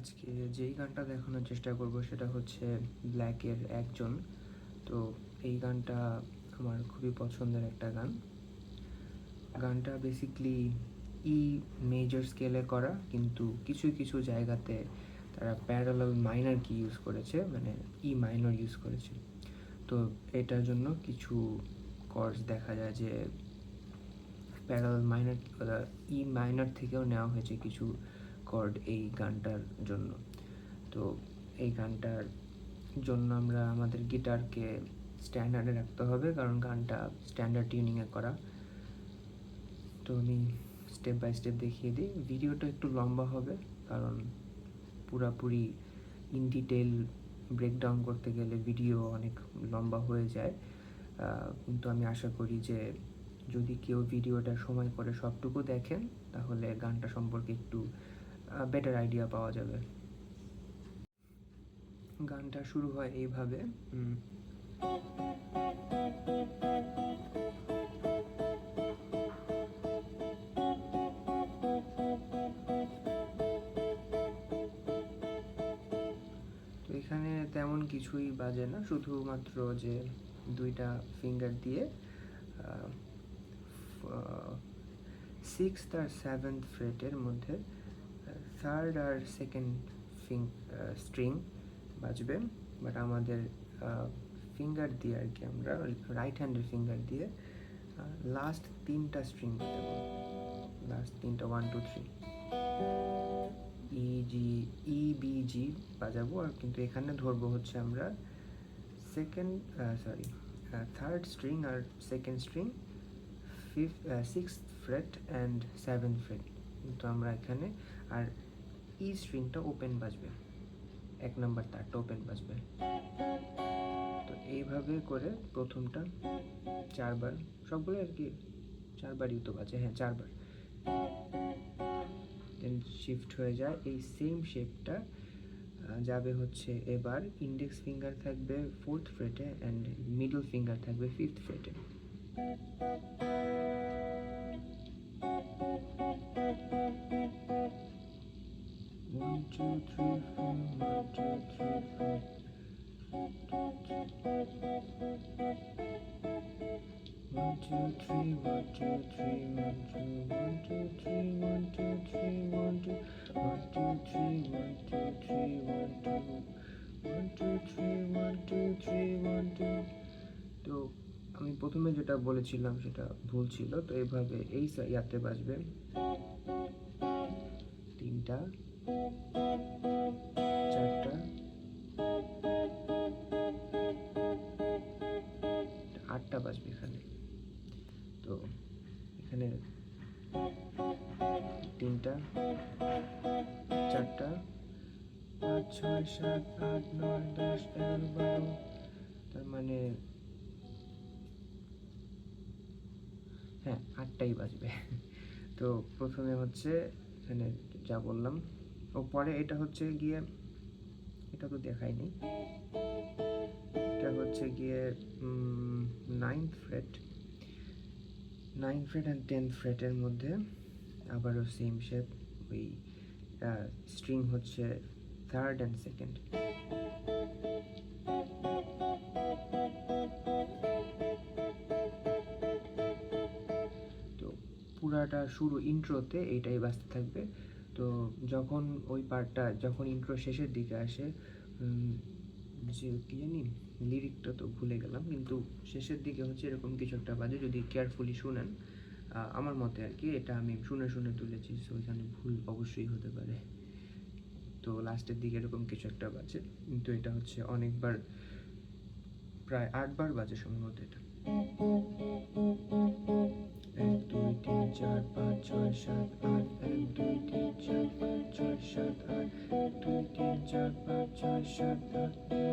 আজকে যেই গানটা দেখানোর চেষ্টা করব সেটা হচ্ছে ব্ল্যাকের একজন। তো এই গানটা আমার খুবই পছন্দের একটা গান। গানটা বেসিকলি ই মেজর স্কেলে করা, কিন্তু কিছু কিছু জায়গাতে তারা প্যারালাল মাইনর কি ইউজ করেছে, মানে ই মাইনর ইউজ করেছে। তো এটার জন্য কিছু কর্ডস দেখা যায় যে প্যারালাল মাইনর ই মাইনর থেকেও নেওয়া হয়েছে কিছু কর্ড এই গানটার জন্য। তো এই গানটার জন্য আমরা আমাদের গিটারকে স্ট্যান্ডার্ডে রাখতে হবে, কারণ গানটা স্ট্যান্ডার্ড টিউনিংয়ে করা। তো আমি স্টেপ বাই স্টেপ দেখিয়ে দিই। ভিডিওটা একটু লম্বা হবে, কারণ পুরাপুরি ইন ডিটেল ব্রেকডাউন করতে গেলে ভিডিও অনেক লম্বা হয়ে যায়। কিন্তু আমি আশা করি যে যদি কেউ ভিডিওটা সময় করে সবটুকু দেখেন, তাহলে গানটা সম্পর্কে একটু বেটার আইডিয়া পাওয়া যাবে। গানটা শুরু হয় এইভাবে। তো এখানে তেমন কিছুই বাজে না, শুধুমাত্র যে দুইটা ফিঙ্গার দিয়ে সিক্সথ আর সেভেন্থ ফ্রেটের মধ্যে থার্ড আর সেকেন্ড স্ট্রিং বাজবে। বাট আমাদের ফিঙ্গার দিয়ে আর কি, আমরা রাইট হ্যান্ডের ফিঙ্গার দিয়ে লাস্ট তিনটা স্ট্রিং বাজাবো। লাস্ট তিনটা 1 2 3 ই বি জি বাজাবো। আর কিন্তু এখানে ধরবো হচ্ছে আমরা থার্ড স্ট্রিং আর second string, sixth fret and seventh fret. কিন্তু আমরা এখানে আর ই স্ট্রিংটা ওপেন বাজবে, 1 নম্বর তারটা ওপেন বাজবে। তো এইভাবে করে প্রথমটা 4 বার, সবগুলো আর কি 4বারই তো বাজে, হ্যাঁ 4বার। দেন শিফট হয়ে যায়। এই সেম শেপটা যাবে হচ্ছে এবার ইন্ডেক্স ফিঙ্গার থাকবে 4th ফ্রেটে অ্যান্ড মিডল ফিঙ্গার থাকবে 5th ফ্রেটে। One, two, three, four, 1 2 3 4. 1 2 3 1 2 3 1 2 1 2 3 1 2 3 1 2 1 2 3 1 2 3 1 2 1 2 3 1 2 3 1 2। তো আমি প্রথমে যেটা বলেছিলাম সেটা ভুল ছিল। তো এইভাবে এই ইয়াতে বাজবে তিনটা, চারটা, আটটা বাজবে এখানে। তো এখানে তিনটা, চারটা, 5 6 7 8 9 10 11 12, তার মানে হ্যাঁ 8টাই বাজবে। তো প্রথমে হচ্ছে এখানে যা বললাম, ও পরে এটা হচ্ছে গিয়ে, এটা তো দেখাইনি, এটা হচ্ছে গিয়ে 9th ফ্রেট অ্যান্ড 10th ফ্রেটের মধ্যে আবারও সেম শেপ। ওই স্ট্রিং হচ্ছে থার্ড অ্যান্ড সেকেন্ড। তো পুরাটা শুরু ইন্ট্রোতে এইটাই বাজতে থাকবে। তো যখন ওই পার্টটা, যখন ইন্ট্রো শেষের দিকে আসে, যে কী জানি লিরিকটা তো ভুলে গেলাম, কিন্তু শেষের দিকে হচ্ছে এরকম কিছু একটা বাজে, যদি কেয়ারফুলি শুনেন। আমার মতে আর কি, এটা আমি শুনে শুনে তুলেছি, সো এখানে ভুল অবশ্যই হতে পারে। তো লাস্টের দিকে এরকম কিছু একটা বাজে, কিন্তু এটা হচ্ছে অনেকবার, প্রায় 8বার বাজে সম্ভবত এটা। 1 2 3 4 5 6 7 8 1 2 3 4 5 6 7 8 1 2 3 4 5 6 7 8 9।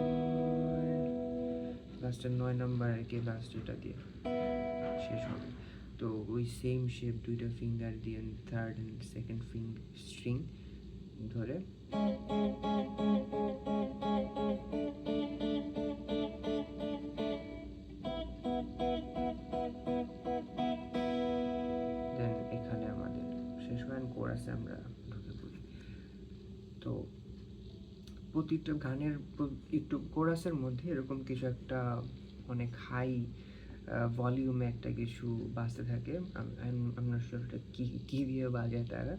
লাস্টের 9 নাম্বার আর কি, লাস্ট এটা দিয়ে শেষ হবে। তো ওই সেম শেপ দুইটা ফিঙ্গার দিয়ে থার্ড অ্যান্ড সেকেন্ড স্ট্রিং ধরে দেন এখানে আমাদের শেষ হয়, কোরাসে আমরা ঢুকে পড়ি। তো প্রতিটা গানের একটু কোরাসের মধ্যে এরকম কিছু একটা অনেক হাই ভলিউমে একটা কিছু বাজতে থাকে। আমি নট শিওর এটা কী দিয়ে বাজায় তারা,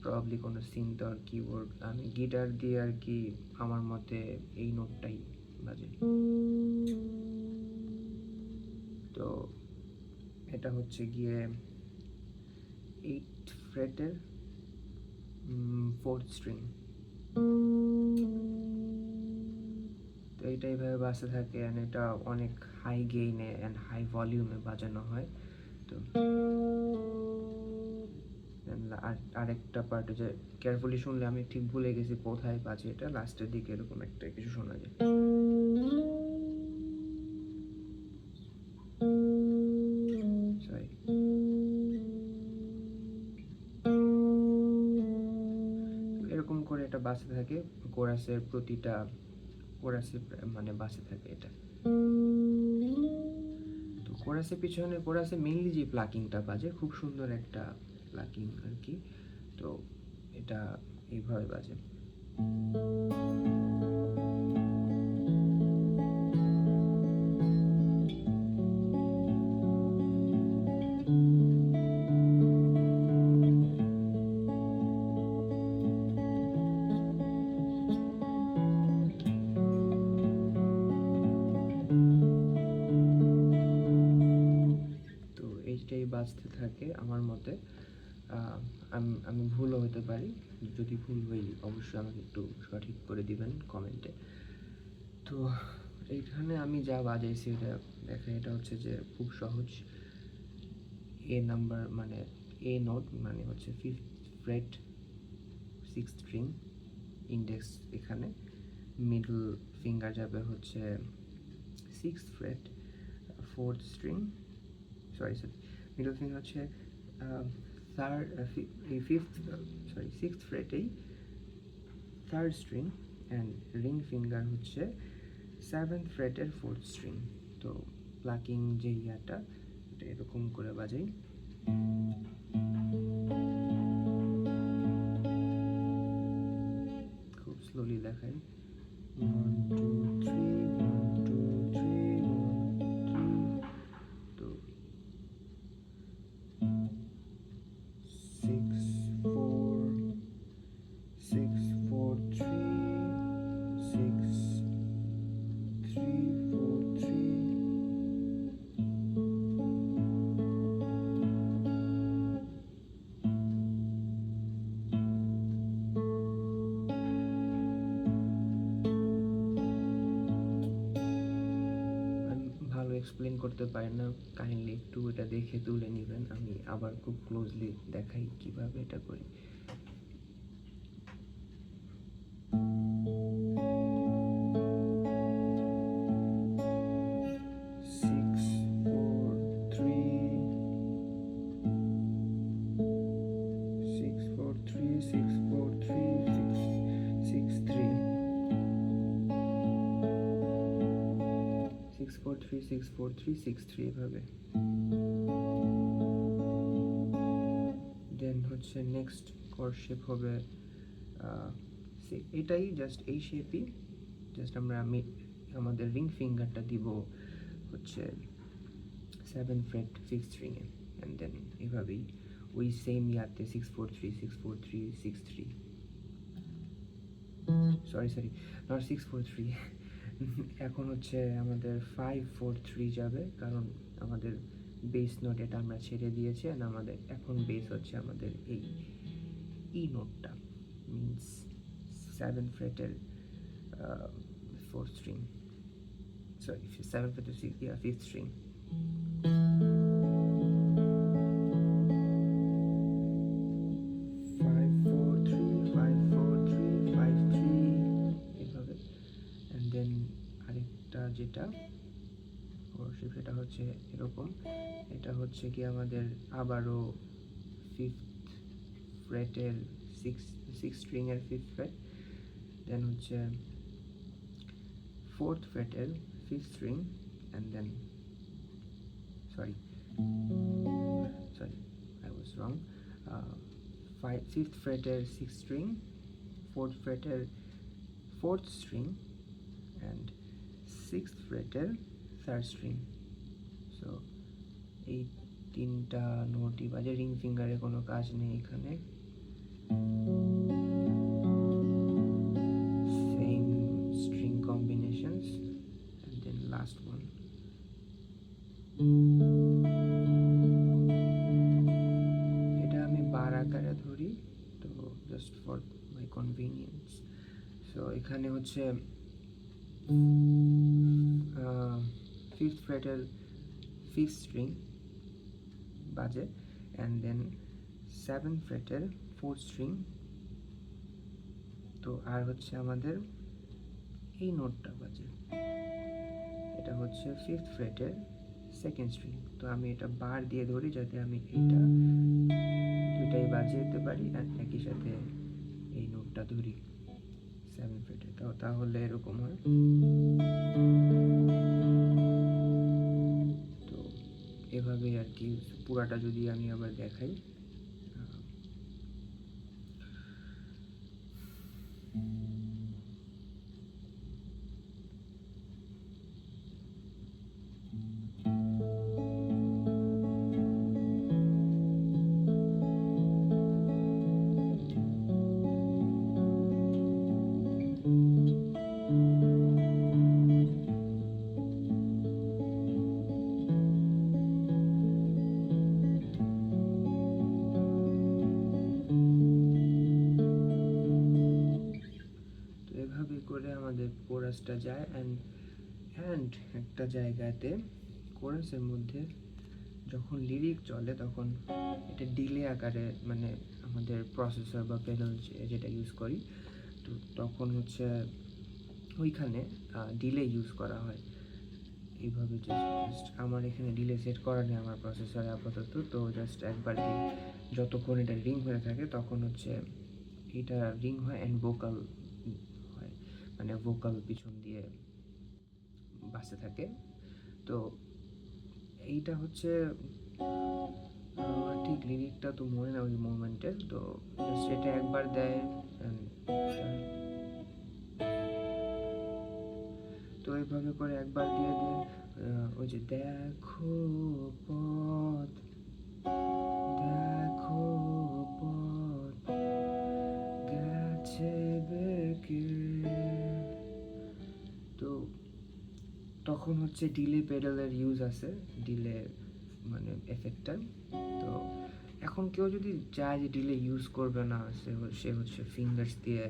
প্রবাবলি কোনো সিন্থ অর কিবোর্ড। আমি গিটার দিয়ে আর কি আমার মতে এই নোটটাই বাজে। তো এটা হচ্ছে গিয়ে 8 ফ্রেটের 4th স্ট্রিং। তো এইটা এইভাবে বাজতে থাকে, অ্যান্ড এটা অনেক হাই গেইনে অ্যান্ড হাই ভলিউমে বাজানো হয়। তো আরেকটা পার্ট যে কেয়ারফুলি শুনলে, আমি ঠিক ভুলে গেছি কোথায় বাজে এটা, লাস্টের দিকে এরকম একটা কিছু শোনা যায়। সরি। এরকম করে এটা বাজতে থাকে কোরাসের প্রতিটা কোরাসে, মানে বাজতে থাকে এটা। তো কোরাসে মেইনলি যে প্লাকিংটা বাজে, খুব সুন্দর একটা প্লাকিং আর কি। তো এটা এইভাবে বাজে। তো এইটাই বাজতে থাকে আমার মতে। আমি ভুলও হতে পারি, যদি ভুল হই অবশ্যই আমাকে একটু সঠিক করে দিবেন কমেন্টে। তো এইখানে আমি যা বাজাইছি এটা দেখেন, এটা হচ্ছে যে খুব সহজ। এ নাম্বার মানে এ নোট মানে হচ্ছে 5th fret 6th string, index এখানে, মিডল ফিঙ্গার যাবে হচ্ছে 6th fret 4th string, sorry middle finger হচ্ছে সিক্সথ ফ্রেটেই 3rd string, and ring finger হচ্ছে 7th ফ্রেটের 4th স্ট্রিং। তো প্লাকিং যে ইয়াটা, এটা এরকম করে বাজাই। খুব স্লোলি দেখাই। 1 2 3 1 2 3 1 2। তো 6 4 6 4 3 6 3 4 3। ভালো এক্সপ্লেন করতে পারি না, কাইন্ডলি একটু এটা দেখে তুলে নেবেন। আমি আবার খুব ক্লোজলি দেখাই কিভাবে এটা করি। Six four three six three এভাবে। দেন হচ্ছে নেক্সট কর্ড শেপ হবে এটাই, জাস্ট এই শেপই, জাস্ট আমি আমাদের রিং ফিঙ্গারটা দিব হচ্ছে 7th freight 6th স্ট্রিংয়ে, and then এভাবেই ওই সেম ইয়াতে 6 4 3 6 4 3 6 3, সরি নট 6 4 3। এখন হচ্ছে আমাদের 5 4 3 যাবে, কারণ আমাদের বেস নোট এটা আমরা ছেড়ে দিয়েছি, আর আমাদের এখন বেস হচ্ছে আমাদের এই ই নোটটা, means 7th ফ্রেটের 4th string, sorry 7th ফ্রেটের 5th string. যেটা সেটা হচ্ছে এরকম, এটা হচ্ছে কি আমাদের আবারও 5th ফ্রেটের 6 স্ট্রিং এর 5th ফ্রেট, দেন হচ্ছে 4th ফ্রেটের 5th string, and then sorry I was wrong, 5th ফ্রেটের 6th স্ট্রিং, 4th ফ্রেটের 4th string and 6th fretের 3rd string. সো এই তিনটা নোটই বাজে, রিং ফিঙ্গারে কোনো কাজ নেই এখানে। Same string combinations and then last one. এটা আমি বার আকারে ধরি, তো just for my convenience. So এখানে হচ্ছে 5th fretের 5th string বাজে, and then 7th fretের 4th string। তো আর হচ্ছে আমাদের এই নোটটা বাজে, এটা হচ্ছে 5th fretের 2nd string। তো আমি এটা বার দিয়ে ধরি যাতে আমি এটা দুইটাই বাজাতে পারি, আর একই সাথে এই নোটটা ধরি 7th fretে, তো তাহলে এরকম হয়। তো এভাবেই আর কি পুরাটা যদি আমি আবার দেখাই, করে আমাদের কোরাসটা যায়। অ্যান্ড একটা জায়গাতে কোরাসের মধ্যে যখন লিরিক চলে তখন এটা ডিলে আকারে, মানে আমাদের প্রসেসর বা প্যানেল যেটা ইউজ করি, তো তখন হচ্ছে ওইখানে ডিলে ইউজ করা হয় এইভাবে। জাস্ট আমার এখানে ডিলে সেট করা নেই আমার প্রসেসরে আপাতত, তো জাস্ট একবার যতক্ষণ এটা রিং হয়ে থাকে তখন হচ্ছে এটা রিং হয় অ্যান্ড ভোকাল হয়, মানে ভোকাল পিছন দিয়ে বাজতে থাকে। তো এইটা হচ্ছে আমার ঠিক লিরিকটা তো মনে না ওই মোমেন্টের, তো সেটা একবার দেয়। তো এইভাবে করে একবার দিয়ে ওই যে দেখো পথ, দেখো পথ গেছে বেঁকে, তো তখন হচ্ছে ডিলে পেডালের ইউজ আছে, ডিলে মানে এফেক্টটা। তো এখন কেউ যদি চায় যে ডিলে ইউজ করবে না, সে হচ্ছে ফিঙ্গার্স দিয়ে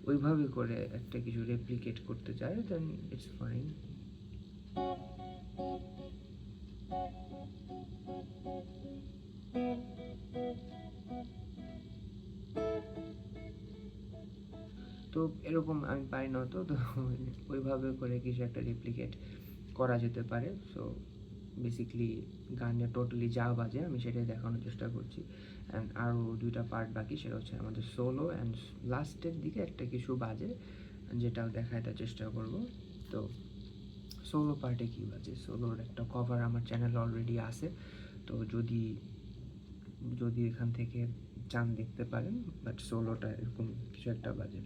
ওইভাবে করে একটা কিছু রেপ্লিকেট করতে চায়, দেন ইটস ফাইন। তো এরকম আমি পারি না, তো ওইভাবে করে কিছু একটা রেপ্লিকেট করা যেতে পারে। সো বেসিক্যালি গানে টোটালি যা বাজে আমি সেটাই দেখানোর চেষ্টা করছি। অ্যান্ড আরও দুইটা পার্ট বাকি, সেটা হচ্ছে আমাদের সোলো অ্যান্ড লাস্টের দিকে একটা কিছু বাজে যেটাও দেখাতে চেষ্টা করব। তো সোলো পার্টে কী বাজে, সোলোর একটা কভার আমার চ্যানেলে অলরেডি আছে, তো যদি এখান থেকে চান দেখতে পারেন, বাট সোলোটা এরকম কিছু একটা বাজে।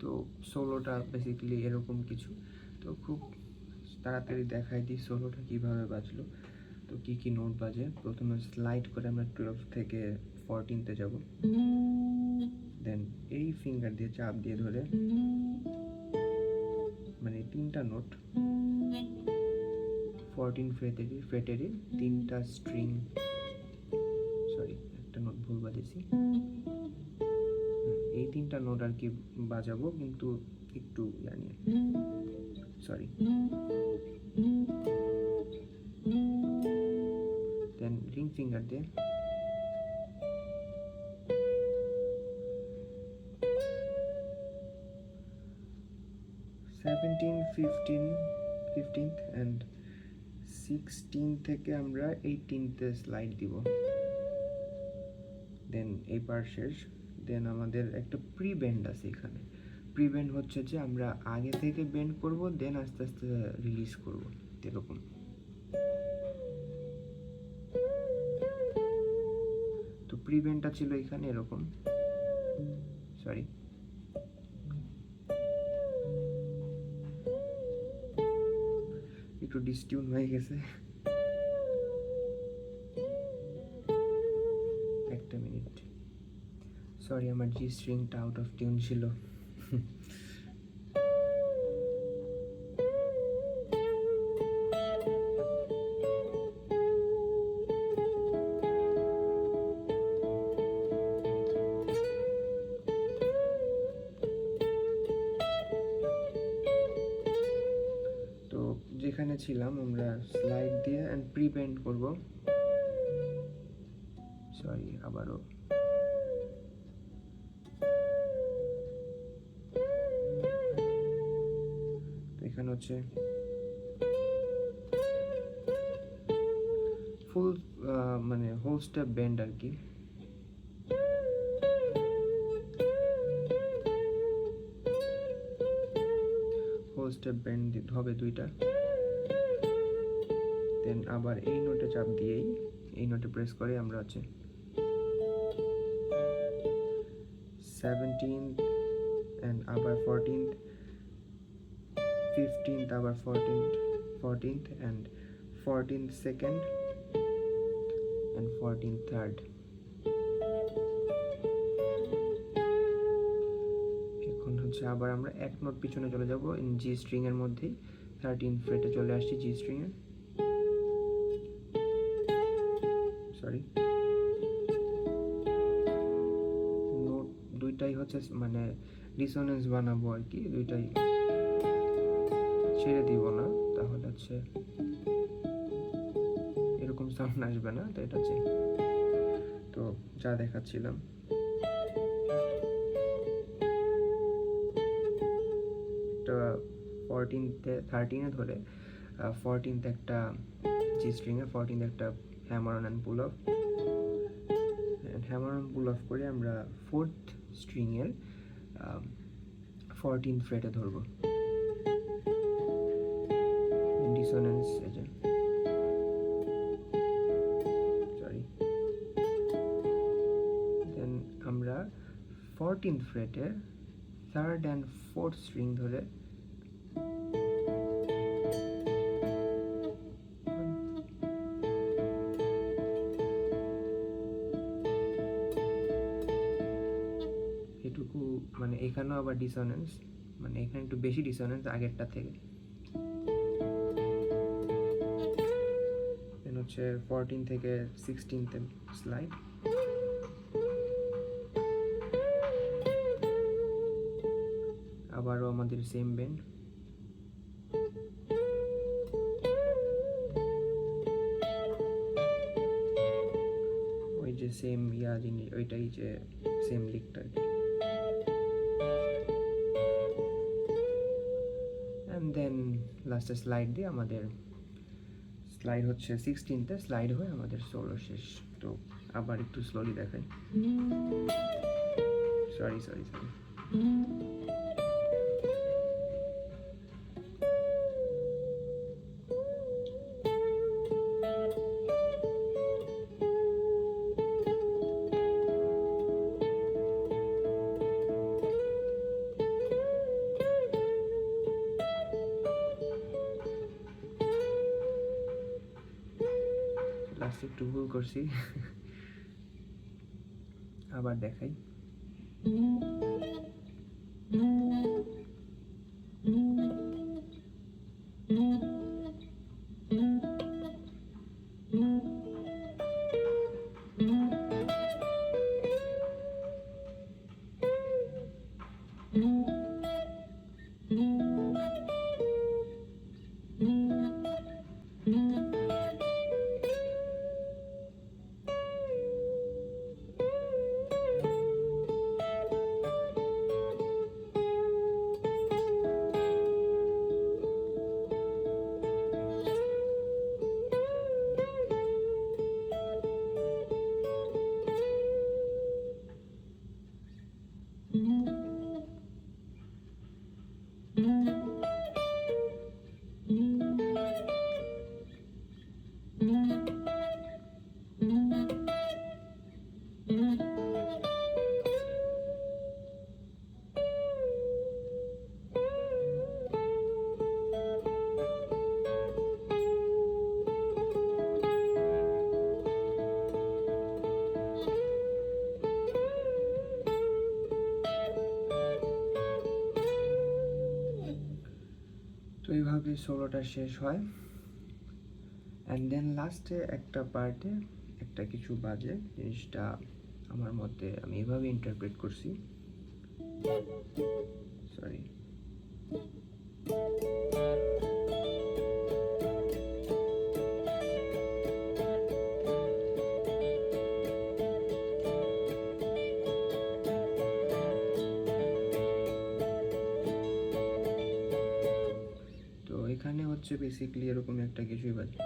তো সোলোটা বেসিক্যালি এরকম কিছু। তো খুব তাড়াতাড়ি দেখাই দিই সোলোটা কীভাবে বাজলো। তো কী নোট বাজে, প্রথমে স্লাইড করে আমরা 12 থেকে 14তে যাব, দেন এই ফিঙ্গার দিয়ে চাপ দিয়ে ধরে, মানে তিনটা নোট 14 ফ্রেটেরই তিনটা স্ট্রিং, সরি একটা নোট ভুল বাজেছি, এই তিনটা নোট আর কি বাজাবো, কিন্তু একটু জানি সরি। দেন রিং ফিঙ্গার দিয়ে 17th, 15th and 16 থেকে আমরা 18তে স্লাইড দিব, দেন এই পার্ট শেষ। দেন আমাদের একটা প্রি বেন্ড আছে এখানে। প্রি বেন্ড হচ্ছে যে আমরা আগে থেকে বেন্ড করব, দেন আস্তে আস্তে রিলিজ করব, এরকম। তো প্রি বেন্ডটা ছিল এখানে এরকম, সরি, একটু ডিসটিউন হয়ে গেছে, একটা মিনিট, সরি, আমার জি স্ট্রিংটা আউট অফ টিউন ছিল। তো যেখানে ছিলাম আমরা স্লাইড দিয়ে অ্যান্ড প্রি বেন্ড করব, সরি আবারও। তো এখানে হচ্ছে ফুল মানে হোল স্টেপ বেন্ড আর কি। হোল স্টেপ বেন্ড হবে দুইটা, দেন আবার এই নোটে চাপ দিয়েই, এই নোটে প্রেস করে আমরা হচ্ছে 17th and আবার 14th, 15th আবার 14th and 14th second and 14th third। এখন হচ্ছে আবার আমরা এক নোট পিছনে চলে যাব, ইন জি স্ট্রিং এর মধ্যেই 13 ফ্রেটে চলে আসছি জি স্ট্রিং এ, সরি। নোট দুইটাই হচ্ছে মানে ডিসোনেন্স বানাবো আর কি, দুইটাই ছেড়ে দিব না, তাহলে হচ্ছে এরকম সাউন্ড আসবে না। তো এটা হচ্ছে তো যা দেখাচ্ছিলাম, এটা 13 ধরে 14th একটা জি স্ট্রিং এ, 14th একটা hammer on and pool of, hammer on pool of করে আমরা 4th স্ট্রিং এর 14th ফ্রেটে ধরবো, ডিসোনেন্স এজে, সরি। দেন আমরা 14th ফ্রেটে 3rd and 4th string ধরে এটুকু, মানে এখানেও আবার ডিসোনেন্স, মানে এখানে একটু বেশি ডিসোনেন্স আগেরটা থেকে। দেন হচ্ছে 14 থেকে 16th স্লাইড, আবারও আমাদের সেম বেন্ড, ওই যে সেম জিনিস, ওইটাই যে সেম লিকটা আর কি। অ্যান্ড দেন লাস্টে স্লাইড দিয়ে আমাদের স্লাইড হচ্ছে 16তে স্লাইড হয়ে আমাদের সোলো শেষ। তো আবার একটু স্লোলি দেখাই, সরি। লাস্টে একটু ভুল করছি, আবার দেখাই। এভাবেই সোলোটা শেষ হয়। অ্যান্ড দেন লাস্টে একটা পার্টে একটা কিছু বাজে, জিনিসটা আমার মতে আমি এভাবে ইন্টারপ্রেট করছি। সরি। তো এখানে হচ্ছে বেসিক্যালি এরকম একটা কিছুই বাজে।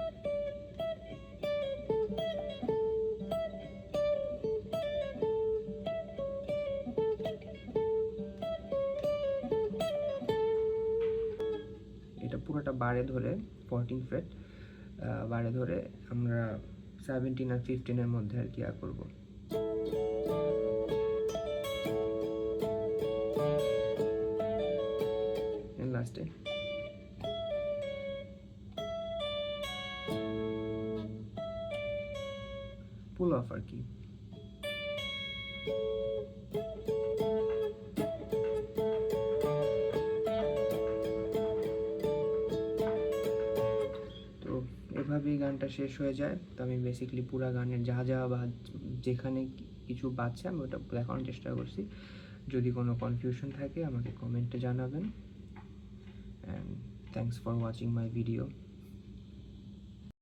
এটা পুরোটা বারে ধরে 14 ফ্রেট বারে ধরে আমরা 17 আর 15 এর মধ্যে আর কি করব। লাস্টে পুল অফ আর কি। তো এভাবেই গানটা শেষ হয়ে যায়। তো আমি বেসিক্যালি পুরা গানের যা যা বা যেখানে কিছু বাজছে আমি ওটা দেখানোর চেষ্টা করছি। যদি কোনো কনফিউশন থাকে আমাকে কমেন্টে জানাবেন। And thanks for watching my video.